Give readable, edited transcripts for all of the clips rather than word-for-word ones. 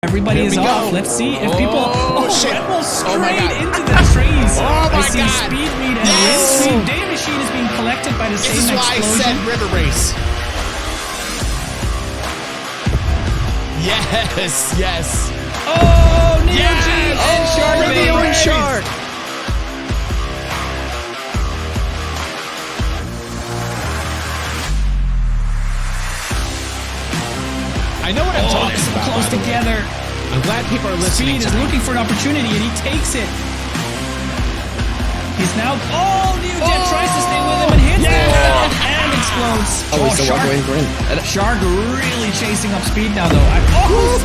Everybody is off. Let's see if people... shit. Red Bull straight into the trees. I see Speedweed and Windsweep. Data Machine is being collected by the same explosion. This is why I said River Race. Yes. Oh, Neo G and Shark. Neo and Shark. I know what I'm talking about. Close together. I'm glad people are listening. Speed is looking for an opportunity, and he takes it. He's now... Neo Jet tries to stay with him and hits him and explodes. He's still walking away from Shark really chasing up Speed now, though.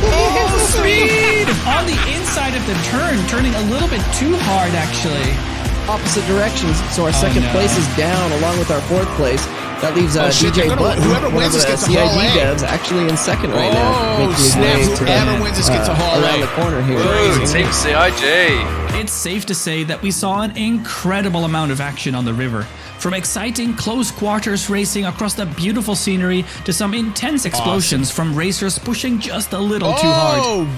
He hits Speed on the inside of the turn, turning a little bit too hard, actually. Opposite directions, so our second place is down along with our fourth place. That leaves DJ Button, whoever one of wins the gets a CID Hall A. devs, actually in second right now. Making his way to whoever wins this gets a Hall around A. the corner here. Ooh, Team CIJ. It's safe to say that we saw an incredible amount of action on the river. From exciting close quarters racing across the beautiful scenery to some intense explosions from racers pushing just a little too hard.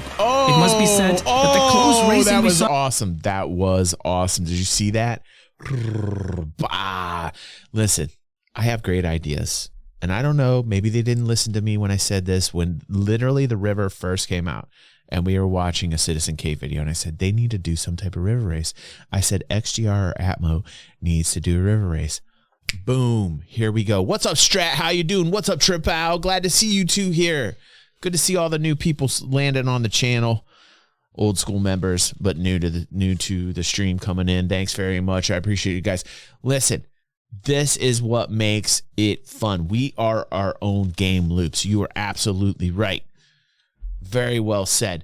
It must be said that the close racing that we was saw... awesome. That was awesome. Did you see that? Listen, I have great ideas. And I don't know, maybe they didn't listen to me when I said this, when literally the river first came out and we were watching a Citizen K video and I said, they need to do some type of river race. I said, XGR or Atmo needs to do a river race. Boom. Here we go. What's up, Strat? How you doing? What's up, Trip Owl? Glad to see you two here. Good to see all the new people landing on the channel. Old school members, but new to the stream coming in. Thanks very much. I appreciate you guys. Listen, this is what makes it fun. We are our own game loops. You are absolutely right. Very well said.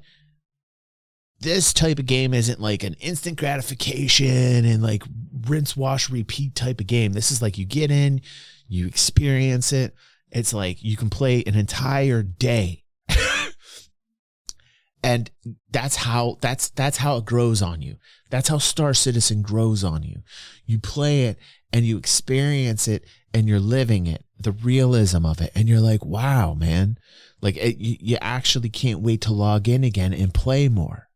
This type of game isn't like an instant gratification and like rinse, wash, repeat type of game. This is like you get in, you experience it. It's like you can play an entire day. And that's how it grows on you. That's how Star Citizen grows on you. You play it and you experience it and you're living it, the realism of it. And you're like, wow, man, like you actually can't wait to log in again and play more.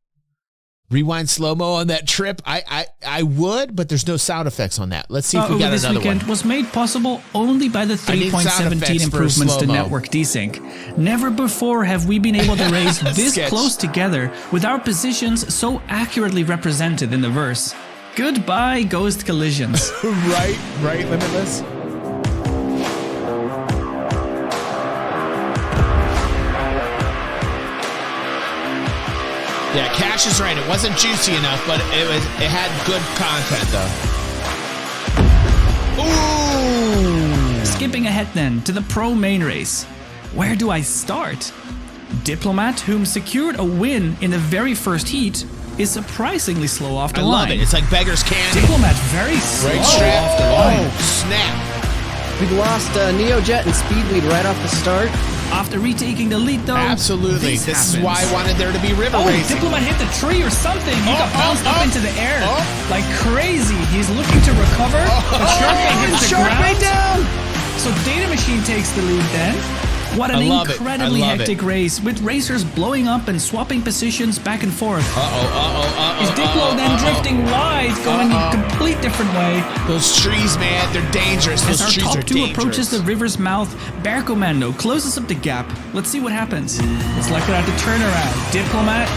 Rewind slow-mo on that trip. I would, but there's no sound effects on that. Let's see if we got another one. This weekend was made possible only by the 3.17 improvements to network desync. Never before have we been able to race this close together with our positions so accurately represented in the verse. Goodbye, Ghost Collisions. Right, Limitless. Yeah, Cash is right. It wasn't juicy enough, but it had good content though. Ooh! Skipping ahead then to the pro main race. Where do I start? Diplomat, whom secured a win in the very first heat, is surprisingly slow off the line. I love it. It's like beggar's candy. Diplomat very slow off the line. Oh, snap. We lost Neo Jet and Speedweed right off the start. After retaking the lead, though, absolutely. This is why I wanted there to be river racing. Diplomat hit the tree or something. He got bounced up into the air like crazy. He's looking to recover. The Sharkbait hits the ground. Down. So Data Machine takes the lead then. What an incredibly hectic race with racers blowing up and swapping positions back and forth. Is Diplo then drifting wide, going a complete different way? Those trees, man, they're dangerous. Those trees are dangerous. As our top two approaches the river's mouth, Bear Commando closes up the gap. Let's see what happens. It's like they're at the turnaround. Diplomat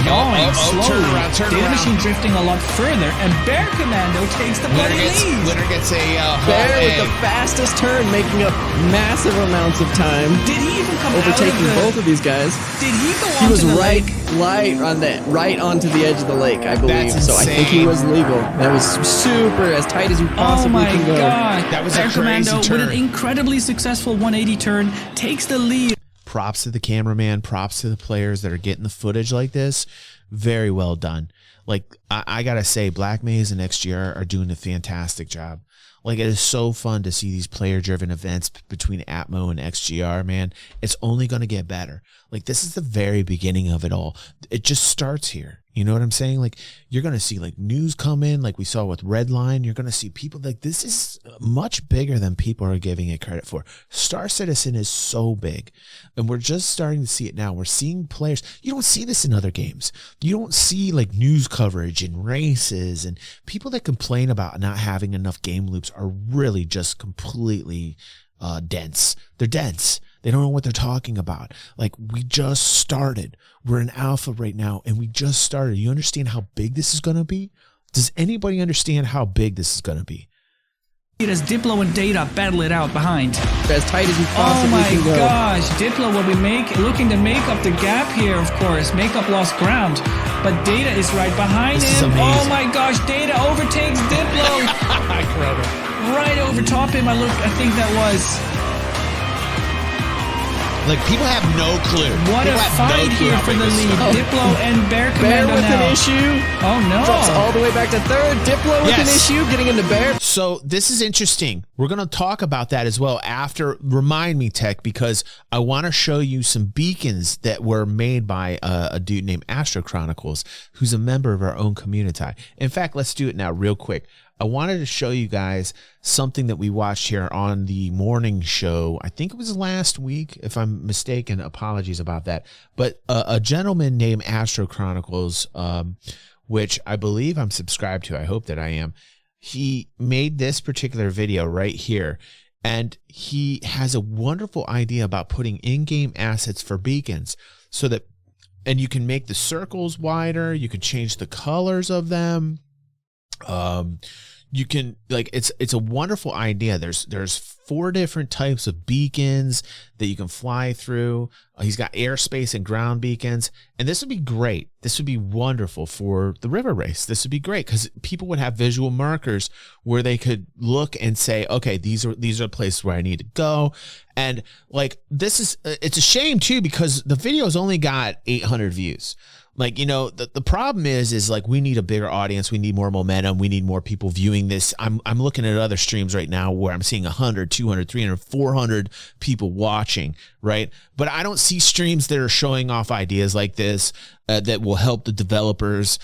going slowly. Data Machine drifting a lot further, and Bear Commando takes the bloody lead. Winner gets a Bear with the fastest turn, making up massive amounts of time. Did he even come overtaking both of these guys? Did he go on? He was the right lake? right onto the edge of the lake, I believe. That's so insane. I think he was legal. That was super as tight as you possibly can go. Oh my god! That was Bear a crazy Commando turn. with an incredibly successful 180 turn takes the lead. Props to the cameraman. Props to the players that are getting the footage like this. Very well done. Like I gotta say, Black Maze and XGR are doing a fantastic job. Like, it is so fun to see these player-driven events between Atmo and XGR, man. It's only going to get better. Like, this is the very beginning of it all. It just starts here. You know what I'm saying? Like, you're going to see, like, news come in, like we saw with Redline. You're going to see people, like, this is much bigger than people are giving it credit for. Star Citizen is so big, and we're just starting to see it now. We're seeing players. You don't see this in other games. You don't see, like, news coverage and races, and people that complain about not having enough game loops are really just completely dense. They're dense. They don't know what they're talking about. Like, we just started. We're in alpha right now, and we just started. You understand how big this is going to be? Does anybody understand how big this is going to be? As Diplo and Data battle it out behind. As tight as you possibly can go. Oh my gosh, Diplo will be looking to make up the gap here, of course. Make up lost ground. But Data is right behind him. Oh my gosh, Data overtakes Diplo. Right over top him, I think that was. Like, people have no clue. What a fight here for the lead. Diplo and Bear Commando with now. An issue. Oh no. Drops all the way back to third. Diplo with an issue, getting into Bear. So this is interesting. We're going to talk about that as well after. Remind me, Tech, because I want to show you some beacons that were made by a dude named Astro Chronicles, who's a member of our own community. In fact, let's do it now real quick. I wanted to show you guys something that we watched here on the morning show. I think it was last week. If I'm mistaken, apologies about that. But a gentleman named Astro Chronicles, which I believe I'm subscribed to. I hope that I am. He made this particular video right here. And he has a wonderful idea about putting in-game assets for beacons so that, and you can make the circles wider. You can change the colors of them. You can, like, it's a wonderful idea. There's 4 different types of beacons that you can fly through. He's got airspace and ground beacons, and this would be great. This would be wonderful for the river race. This would be great because people would have visual markers where they could look and say, okay, these are places where I need to go. And like, it's a shame too, because the video's only got 800 views. Like, you know, the problem is like, we need a bigger audience. We need more momentum. We need more people viewing this. I'm looking at other streams right now where I'm seeing 100, 200, 300, 400 people watching, right? But I don't see streams that are showing off ideas like this that will help the developers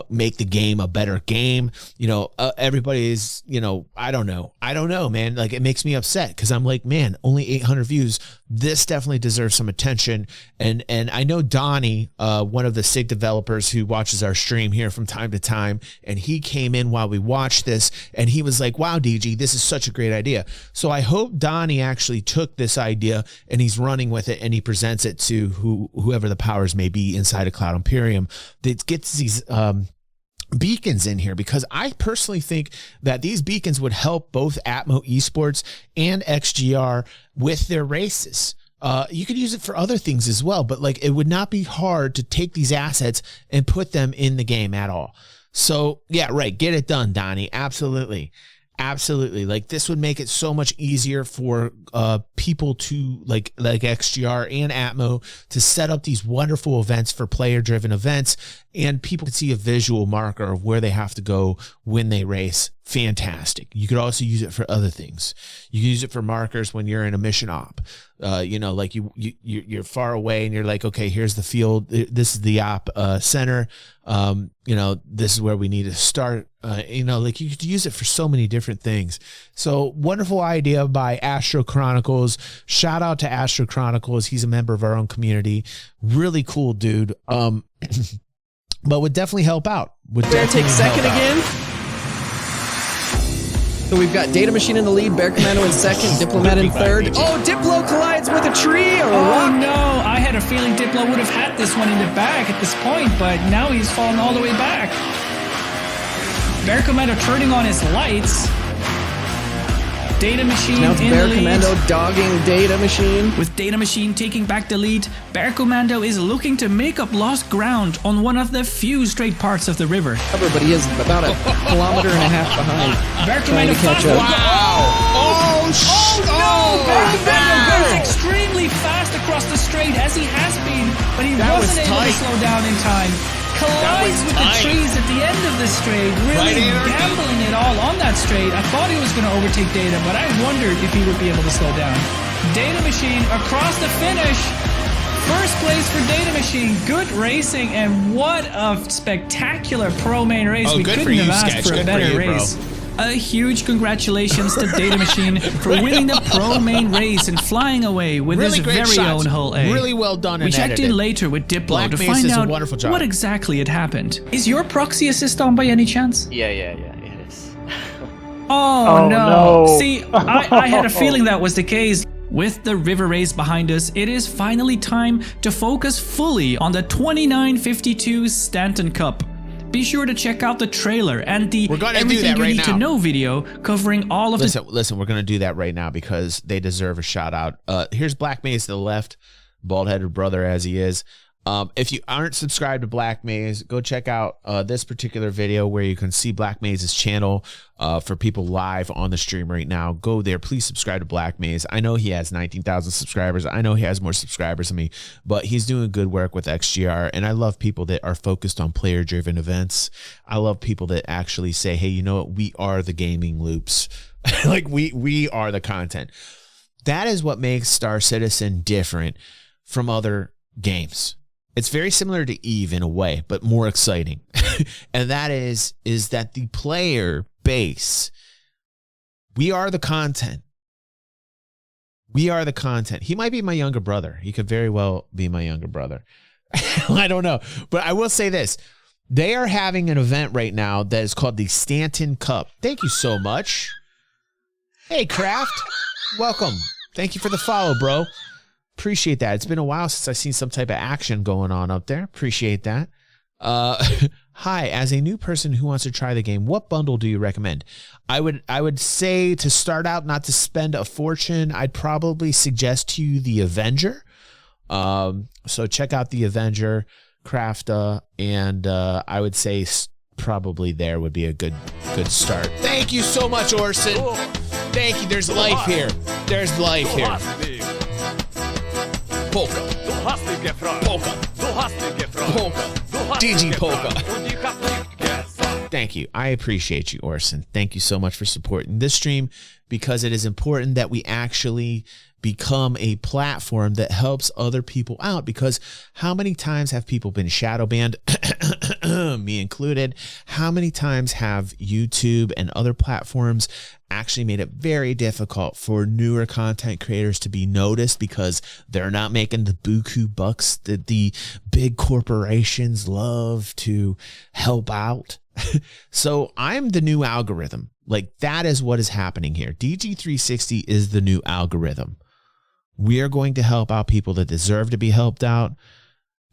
make the game a better game. You know, everybody's, you know, I don't know, man. Like, it makes me upset because I'm like, man, only 800 views. This definitely deserves some attention. And I know Donnie, one of the SIG developers who watches our stream here from time to time, and he came in while we watched this, and he was like, wow, DG, this is such a great idea. So I hope Donnie actually took this idea and he's running with it, and he presents it to whoever the powers may be inside of Cloud Imperium that gets these beacons in here, because I personally think that these beacons would help both Atmo Esports and XGR with their races. You could use it for other things as well, but like, it would not be hard to take these assets and put them in the game at all. So yeah, right. Get it done, Donnie. Absolutely. Absolutely. Like, this would make it so much easier for people to like XGR and Atmo to set up these wonderful events for player-driven events, and people can see a visual marker of where they have to go when they race. Fantastic. You could also use it for other things. You can use it for markers when you're in a mission op. You know, like you're far away and you're like, okay, here's the field. This is the op center. You know, this is where we need to start. You know, like, you could use it for so many different things. So wonderful idea by Astro Chronicles. Shout out to Astro Chronicles. He's a member of our own community. Really cool dude. But would definitely help out. Would definitely take second again. So we've got Data Machine in the lead, Bear Commando in second, Diplomat in third. Oh, Diplo collides with a tree or a rock. Oh no, I had a feeling Diplo would have had this one in the bag at this point, but now he's fallen all the way back. Bear Commando turning on his lights. Data Machine now it's in Bear the lead. Commando dogging Data Machine. With Data Machine taking back the lead, Bear Commando is looking to make up lost ground on one of the few straight parts of the river. But he is about a kilometer and a half behind. Bear Commando to catch up. Wow! Oh no! Bear Commando goes extremely fast across the straight, as he has been, but he wasn't able to slow down in time. collides with the trees at the end of the straight, really gambling it all on that straight. I thought he was going to overtake Data, but I wondered if he would be able to slow down. Data Machine across the finish. First place for Data Machine. Good racing, and what a spectacular pro main race. We couldn't have asked for a better race. A huge congratulations to Data Machine for winning the pro main race and flying away with his very own Hull A. Really well done. We checked in later with Diplo to find out what exactly had happened. Is your proxy assist on by any chance? Yeah, it is. Oh no. See, I had a feeling that was the case. With the river race behind us, it is finally time to focus fully on the 2952 Stanton Cup. Be sure to check out the trailer and the Everything You Need to Know video covering all of Listen, we're going to do that right now because they deserve a shout out. Here's Black Maze to the left, bald-headed brother as he is. If you aren't subscribed to Black Maze, go check out this particular video where you can see Black Maze's channel for people live on the stream right now. Go there. Please subscribe to Black Maze. I know he has 19,000 subscribers. I know he has more subscribers than me, but he's doing good work with XGR, and I love people that are focused on player-driven events. I love people that actually say, hey, you know what? We are the gaming loops. Like, we are the content. That is what makes Star Citizen different from other games. It's very similar to Eve in a way, but more exciting. And that is that the player base, we are the content. We are the content. He might be my younger brother. He could very well be my younger brother. I don't know. But I will say this. They are having an event right now that is called the Stanton Cup. Thank you so much. Hey, Kraft. Welcome. Thank you for the follow, bro. Appreciate that. It's been a while since I've seen some type of action going on up there. Appreciate that. Hi, as a new person who wants to try the game, what bundle do you recommend? I would say to start out, not to spend a fortune, I'd probably suggest to you the Avenger. So check out the Avenger, Crafta, and I would say probably there would be a good start. Thank you so much, Orson. Thank you. There's life here. There's life here. Polka. Polka. Polka. DG Polka. Thank you. I appreciate you, Orson. Thank you so much for supporting this stream because it is important that we actually become a platform that helps other people out, because how many times have people been shadow banned, me included? How many times have YouTube and other platforms actually made it very difficult for newer content creators to be noticed because they're not making the buku bucks that the big corporations love to help out? So I'm the new algorithm. Like, that is what is happening here. DG360 is the new algorithm. We are going to help out people that deserve to be helped out.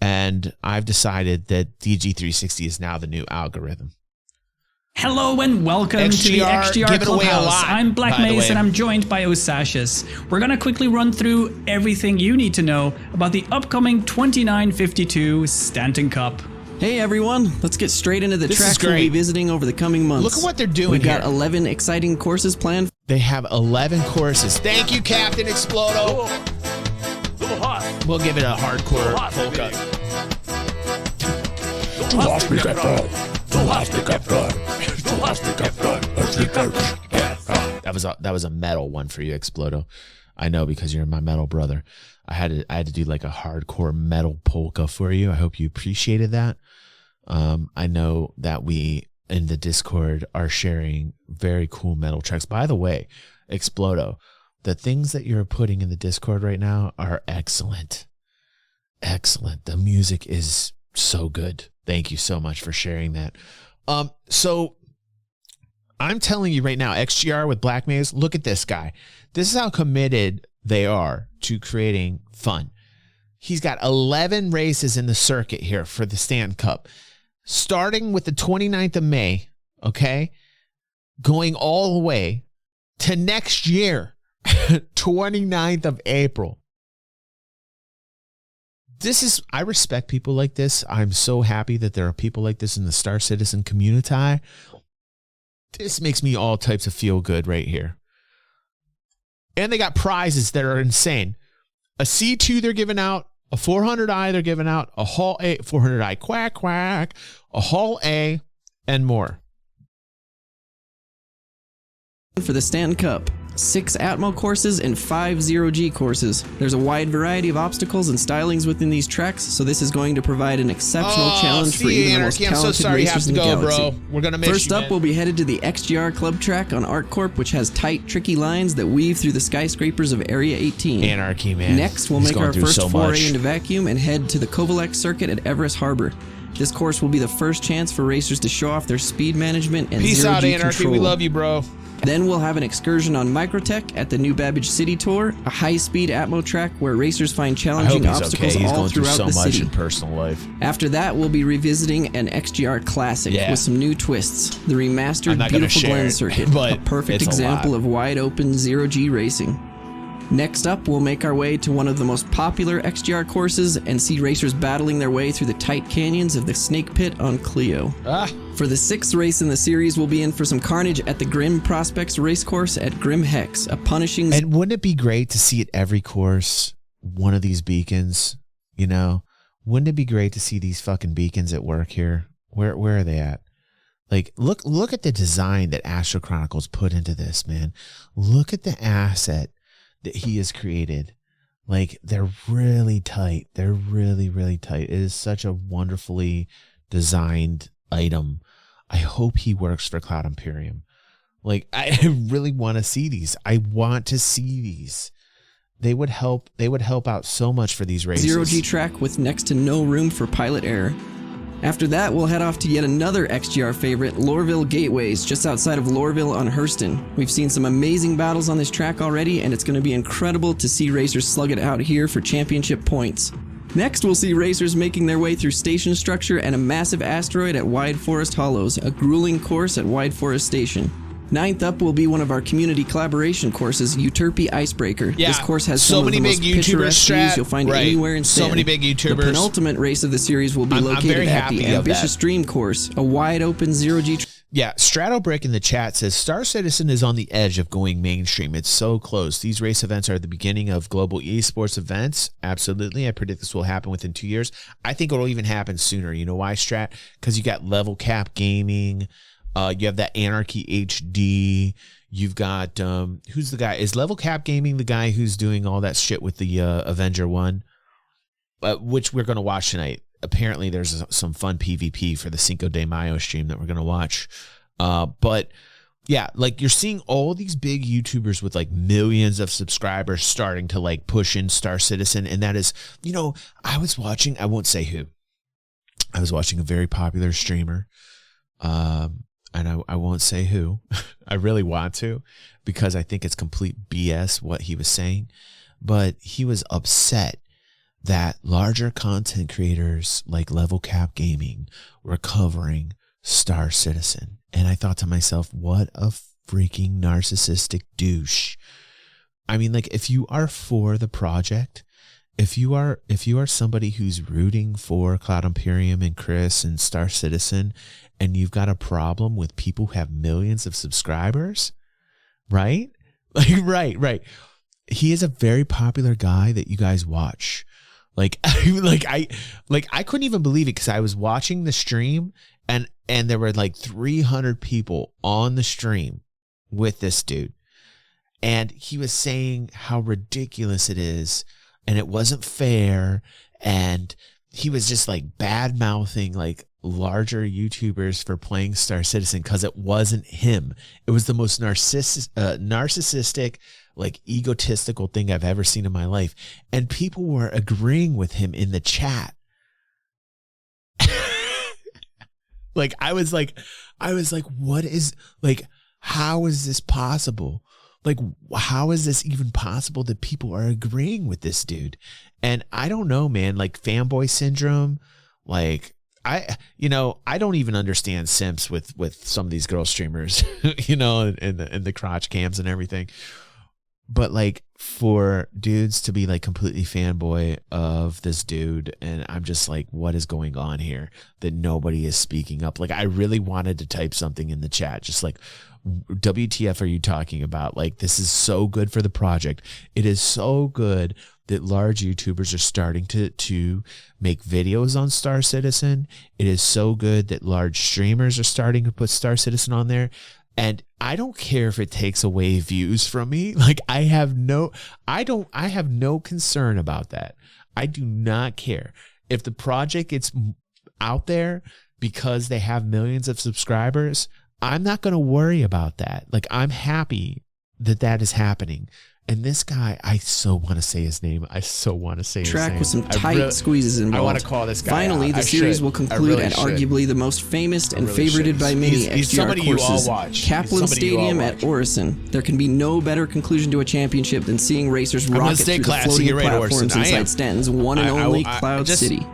And I've decided that DG360 is now the new algorithm. Hello and welcome to the XGR Clubhouse. I'm Black Maze and I'm joined by Osashus. We're going to quickly run through everything you need to know about the upcoming 2952 Stanton Cup. Hey everyone, let's get straight into the tracks we'll be visiting over the coming months. Look at what they're doing. We've got 11 exciting courses planned. They have 11 courses. Thank you, Captain Explodo. We'll give it a hardcore polka. That was a metal one for you, Explodo. I know, because you're my metal brother. I had to do like a hardcore metal polka for you. I hope you appreciated that. I know that we in the Discord are sharing very cool metal tracks. By the way, Explodo, the things that you're putting in the Discord right now are excellent. Excellent. The music is so good. Thank you so much for sharing that. So I'm telling you right now, XGR with Black Maze, look at this guy. This is how committed they are to creating fun. He's got 11 races in the circuit here for the Stanton Cup, starting with the 29th of May, okay, going all the way to next year, 29th of April. I respect people like this. I'm so happy that there are people like this in the Star Citizen community. This makes me all types of feel good right here. And they got prizes that are insane. A C2 they're giving out, A 400i they're giving out, a Hall A, 400i quack, quack, a Hall A, and more. For the Stanton Cup, 6 Atmo courses and 5 0G courses. There's a wide variety of obstacles and stylings within these tracks, so this is going to provide an exceptional challenge for even the most talented I'm so sorry you have racers to in the go, galaxy. bro. We're gonna miss First you, up, man. we'll be headed to the XGR Club track on ArcCorp, which has tight, tricky lines that weave through the skyscrapers of Area 18. Anarchy, man. Next, we'll He's make going our through first so foray much. into vacuum and head to the Kovalek circuit at Everest Harbor. This course will be the first chance for racers to show off their speed management and Peace out, zero-G Anarchy. control. We love you, bro. Then we'll have an excursion on Microtech at the New Babbage City Tour, a high-speed Atmo track where racers find I hope challenging he's obstacles okay. He's all going through throughout so the much city. in personal life. After that, we'll be revisiting an XGR Classic Yeah. with some new twists. The I'm remastered not gonna Beautiful share Glen it, circuit, but a perfect it's a example lot. of wide-open zero-G racing. Next up, we'll make our way to one of the most popular XGR courses and see racers battling their way through the tight canyons of the Snake Pit on Clio. For the 6th race in the series, we'll be in for some carnage at the Grim Prospects racecourse at Grim Hex, a punishing... And wouldn't it be great to see at every course one of these beacons? You know, wouldn't it be great to see these fucking beacons at work here? Where are they at? Like, look at the design that Astro Chronicles put into this, man. Look at the asset that he has created. Like, they're really tight. They're really, really tight. It is such a wonderfully designed item. I hope he works for Cloud Imperium. Like, I really want to see these. I want to see these. They would help out so much for these races. Zero-G track with next to no room for pilot error. After that, we'll head off to yet another XGR favorite, Lorville Gateways, just outside of Lorville on Hurston. We've seen some amazing battles on this track already, and it's going to be incredible to see racers slug it out here for championship points. Next, we'll see racers making their way through station structure and a massive asteroid at Wide Forest Hollows, a grueling course at Wide Forest Station. Ninth up will be one of our community collaboration courses, Euterpe Icebreaker. Yeah, This course has so some of many the big most YouTubers, picturesque views you'll find right. anywhere in So Stanton. many big YouTubers. The penultimate race of the series will be I'm located very at the happy of Ambitious that. Dream course, a wide-open zero-G... Yeah, Stratobrick in the chat says, Star Citizen is on the edge of going mainstream. It's so close. These race events are the beginning of global esports events. Absolutely. I predict this will happen within 2 years. I think it'll even happen sooner. You know why, Strat? Because you got Level Cap Gaming. You have that Anarchy HD. You've got, who's the guy? Is Level Cap Gaming the guy who's doing all that shit with the Avenger 1? Which we're going to watch tonight. Apparently there's some fun PvP for the Cinco de Mayo stream that we're going to watch. But yeah, like you're seeing all these big YouTubers with like millions of subscribers starting to like push in Star Citizen. And that is, you know, I was watching, I won't say who. I was watching a very popular streamer. And I won't say who. I really want to because I think it's complete BS what he was saying. But he was upset that larger content creators like Level Cap Gaming were covering Star Citizen. And I thought to myself, what a freaking narcissistic douche. I mean, like, if you are for the project, if you are somebody who's rooting for Cloud Imperium and Chris and Star Citizen, and you've got a problem with people who have millions of subscribers, right? Like, right. He is a very popular guy that you guys watch. I couldn't even believe it because I was watching the stream and there were like 300 people on the stream with this dude. And he was saying how ridiculous it is and it wasn't fair. And he was just like bad mouthing like larger YouTubers for playing Star Citizen because it wasn't him. It was the most narcissistic, like egotistical thing I've ever seen in my life. And people were agreeing with him in the chat. I was like, what is, like, how is this possible? Like, how is this even possible that people are agreeing with this dude? And I don't know, man, like fanboy syndrome, like, I don't even understand simps with some of these girl streamers, you know, and the crotch cams and everything. But like for dudes to be like completely fanboy of this dude, and I'm just like, what is going on here that nobody is speaking up? Like, I really wanted to type something in the chat, just like, WTF are you talking about? Like, this is so good for the project. It is so good that large YouTubers are starting to make videos on Star Citizen. It is so good that large streamers are starting to put Star Citizen on there. And I don't care if it takes away views from me. Like I have no concern about that. I do not care. If the project gets out there because they have millions of subscribers, I'm not going to worry about that. Like I'm happy that is happening. And this guy, I so want to say his name. I so want to say his name. Track with some tight squeezes involved. I want to call this guy Finally, out. the series will conclude at arguably the most famous and favorited by many XGR courses, Kaplan Stadium at Orison. There can be no better conclusion to a championship than seeing racers rocket through the floating platforms inside Stanton's one and only Cloud City.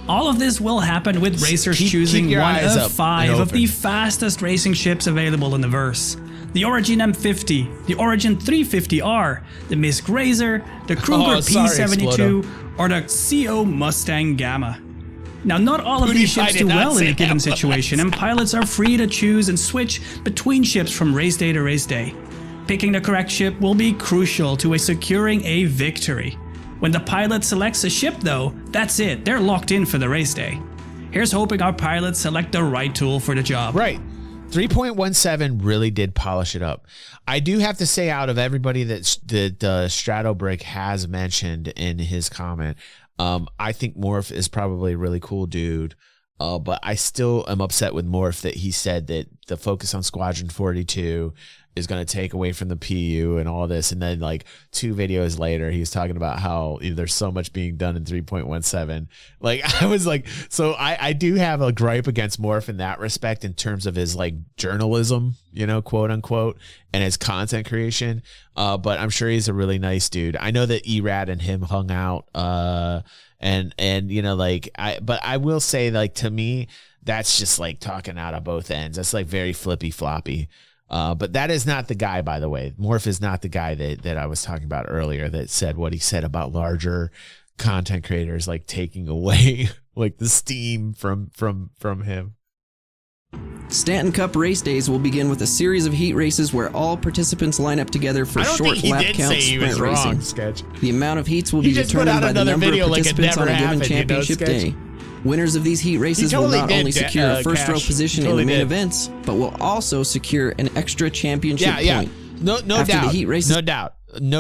All of this will happen with racers choosing one of 5 of the fastest racing ships available in the verse. The Origin M50, the Origin 350R, the Misk Razor, the Kruger P72, or the CO Mustang Gamma. Now, not all of these ships do well in a given situation, and pilots are free to choose and switch between ships from race day to race day. Picking the correct ship will be crucial to securing a victory. When the pilot selects a ship though, that's it, they're locked in for the race day. Here's hoping our pilots select the right tool for the job. Right. 3.17 really did polish it up. I do have to say, out of everybody that Stratobrick has mentioned in his comment, I think Morph is probably a really cool dude. But I still am upset with Morph that he said that the focus on Squadron 42 is going to take away from the PU and all this. And then like 2 videos later, he was talking about how there's so much being done in 3.17. Like I was like, so I do have a gripe against Morph in that respect in terms of his like journalism, quote unquote, and his content creation. But I'm sure he's a really nice dude. I know that Erad and him hung out, and but I will say, like, to me, that's just like talking out of both ends. That's like very flippy floppy. But that is not the guy, by the way. Morph is not the guy that I was talking about earlier that said what he said about larger content creators, like taking away like the steam from him. Stanton Cup race days will begin with a series of heat races where all participants line up together for short lap count sprint racing. Sketch. The amount of heats will be determined by the number of participants on a given championship day. Winners of these heat races will not only secure a first row position in the main events, but will also secure an extra championship point. No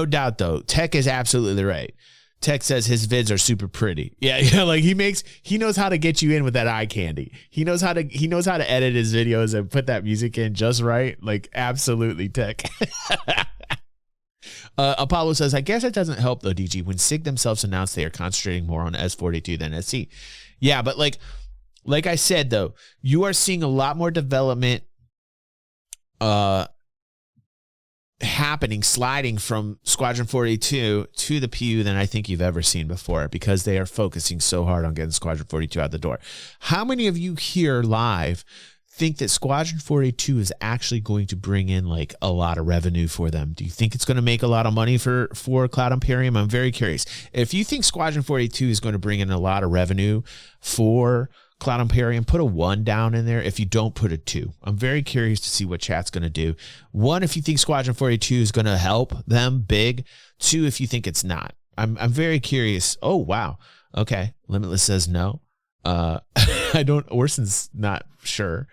doubt though. Tech is absolutely right. Tech says his vids are super pretty. Yeah, like he knows how to get you in with that eye candy. He knows how to edit his videos and put that music in just right. Like like Tech. Apollo says, I guess it doesn't help though, DG, when SIG themselves announced they are concentrating more on S42 than SC. Yeah, but like I said though, you are seeing a lot more development happening, sliding from Squadron 42 to the PU than I think you've ever seen before, because they are focusing so hard on getting Squadron 42 out the door. How many of you here live think that Squadron 42 is actually going to bring in like a lot of revenue for them? Do you think it's going to make a lot of money for Cloud Imperium? I'm very curious. If you think Squadron 42 is going to bring in a lot of revenue for Cloud Imperium, put a 1 down in there. If you don't, put a 2. I'm very curious to see what chat's going to do. 1, if you think Squadron 42 is going to help them big. 2, if you think it's not. I'm very curious. Oh, wow. Okay. Limitless says no. Orson's not sure.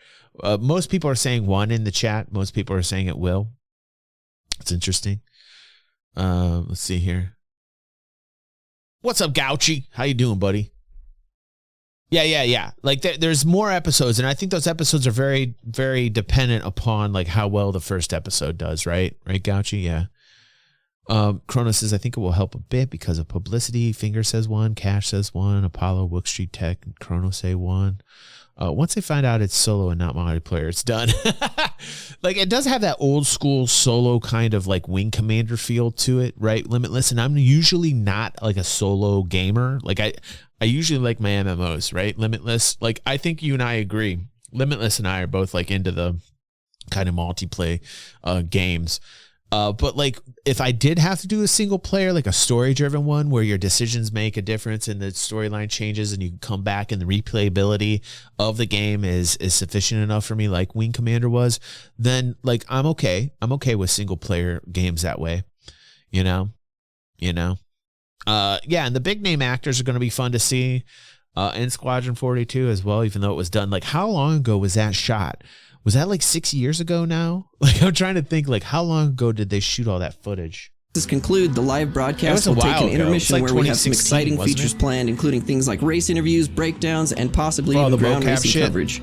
Most people are saying 1 in the chat. Most people are saying it will. It's interesting. Let's see here. What's up, Gouchy? How you doing, buddy? Yeah. Like there's more episodes, and I think those episodes are very, very dependent upon like how well the first episode does, right? Right, Gouchy? Yeah. Chrono says, I think it will help a bit because of publicity. Finger says 1, Cash says 1, Apollo, Wook Street Tech, and Chrono say 1. Once they find out it's solo and not multiplayer, it's done. Like it does have that old school solo kind of like Wing Commander feel to it, right? Limitless. And I'm usually not like a solo gamer. Like I usually like my MMOs, right? Limitless. Like I think you and I agree. Limitless and I are both like into the kind of multiplayer games. But like if I did have to do a single player, like a story driven one where your decisions make a difference and the storyline changes and you can come back and the replayability of the game is sufficient enough for me, like Wing Commander was, then like I'm okay with single player games that way, you know. Yeah, and the big name actors are going to be fun to see in Squadron 42 as well, even though it was done. Like, how long ago was that shot? Was that like 6 years ago now? Like, I'm trying to think, like, how long ago did they shoot all that footage? To conclude, the live broadcast will take an intermission where we have some exciting features planned, including things like race interviews, breakdowns, and possibly even ground racing coverage.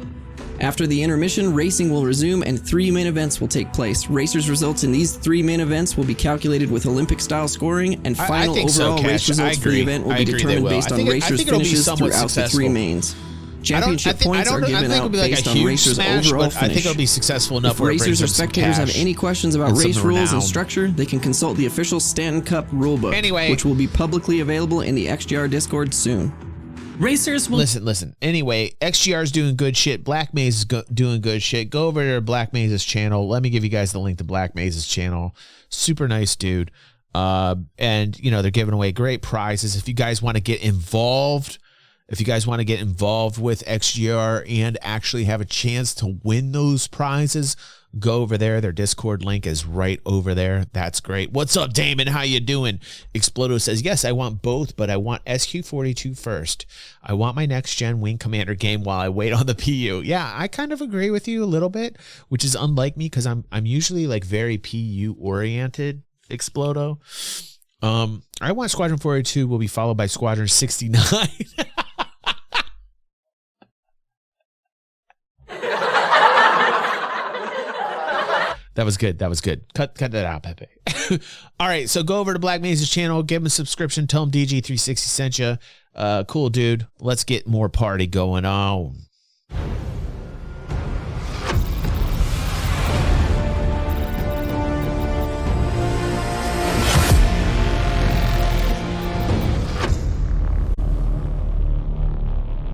After the intermission, racing will resume and 3 main events will take place. Racers' results in these 3 main events will be calculated with Olympic-style scoring, and final overall race results for the event will be determined based on racers' finishes throughout the 3 mains. Championship points are given out based on racers' overall finish. I think it'll be successful enough. If racers or spectators have any questions about race rules and structure, they can consult the official Stanton Cup rulebook, which will be publicly available in the XGR Discord soon. Racers will listen. Anyway, XGR's doing good shit. Black Maze is doing good shit. Go over to Black Maze's channel. Let me give you guys the link to Black Maze's channel. Super nice dude. And you know, they're giving away great prizes. If you guys want to get involved, with XGR and actually have a chance to win those prizes, go over there. Their Discord link is right over there. That's great. What's up, Damon? How you doing? Explodo says, yes, I want both, but I want SQ42 first. I want my next gen Wing Commander game while I wait on the PU. Yeah, I kind of agree with you a little bit, which is unlike me because I'm usually like very PU oriented, Explodo. I want Squadron 42 will be followed by Squadron 69. That was good. Cut that out, Pepe. All right, so go over to Black Maze's channel, give him a subscription, tell him DG360 sent you. Cool, dude. Let's get more party going on.